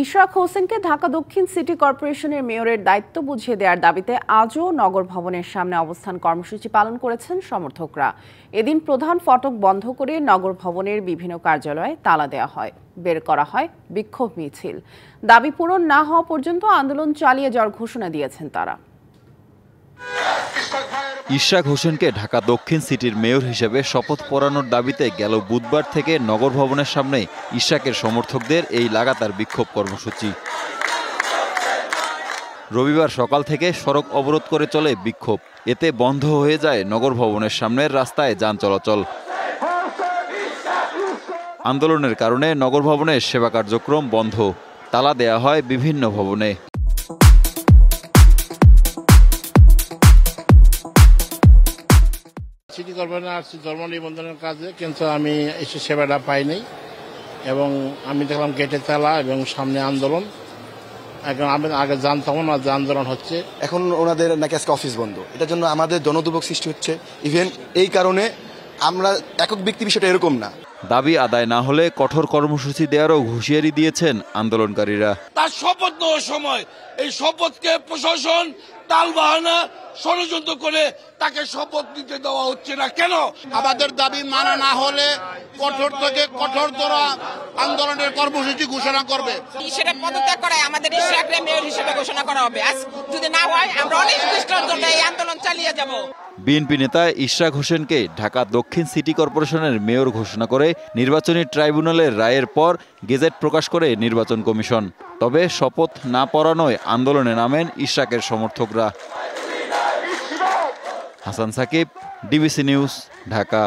ইশরাক হোসেনকে ঢাকা দক্ষিণ সিটি কর্পোরেশনের মেয়রের দায়িত্ব বুঝিয়ে দেওয়ার দাবিতে আজও নগর ভবনের সামনে অবস্থান কর্মসূচি পালন করেছেন সমর্থকরা। এদিন প্রধান ফটক বন্ধ করে নগর ভবনের বিভিন্ন কার্যালয়ে তালা দেওয়া হয়, বের করা হয় বিক্ষোভ মিছিল। দাবি পূরণ না হওয়া পর্যন্ত আন্দোলন চালিয়ে যাওয়ার ঘোষণা দিয়েছেন তারা। ইশরাক হোসেনকে ঢাকা দক্ষিণ সিটির মেয়র হিসেবে শপথ পড়ানোর দাবিতে গেল বুধবার থেকে নগর ভবনের সামনে ইশরাকের সমর্থকদের এই লাগাতার বিক্ষোভ কর্মসূচি। রবিবার সকাল থেকে সড়ক অবরোধ করে চলে বিক্ষোভ। এতে বন্ধ হয়ে যায় নগর ভবনের সামনের রাস্তায় যান চলাচল। আন্দোলনের কারণে নগর ভবনের সেবা কার্যক্রম বন্ধ, তালা দেয়া হয় বিভিন্ন ভবনে। সিটি কর্পোরেশনে আসছি ধর্ম নিবন্ধনের কাজে, কিন্তু আমি এসে সেবাটা পাইনি এবং আমি দেখলাম গেটে তালা এবং সামনে আন্দোলন। এখন আমি আগে জানতাম না যে আন্দোলন হচ্ছে। এখন ওনাদের নাকি আজকে অফিস বন্ধ, এটার জন্য আমাদের জনদুর্ভোগ সৃষ্টি হচ্ছে। ইভেন এই কারণে আমরা একক ব্যক্তি বিষয়টা এরকম না, দাবি আদায় না হলে কঠোর কর্মসূচি দেওয়ারও হুঁশিয়ারি দিয়েছেন আন্দোলনকারীরা। তার শপথ নেওয়ার সময় এই শপথকে প্রশাসন টালবাহানা ষড়যন্ত্র করে তাকে শপথ নিতে দেওয়া হচ্ছে না কেন? আমাদের দাবি মানা না হলে কঠোর থেকে কঠোরতর আন্দোলনের কর্মসূচি ঘোষণা করবে। সেটা পদত্যাগ করায় আমাদের ইশরাককে মেয়র হিসেবে ঘোষণা করা হবে। আজ যদি না হয় আমরা অনেক দৃষ্টান্ত এই আন্দোলন চালিয়ে যাব। বিএনপি নেতা ইশরাক হোসেনকে ঢাকা দক্ষিণ সিটি কর্পোরেশনের মেয়র ঘোষণা করে নির্বাচনী ট্রাইব্যুনালের রায়ের পর গেজেট প্রকাশ করে নির্বাচন কমিশন। তবে শপথ না পড়ানোয় আন্দোলনে নামেন ইশরাকের সমর্থকরা। Hasan Sakib, DBC news, Dhaka.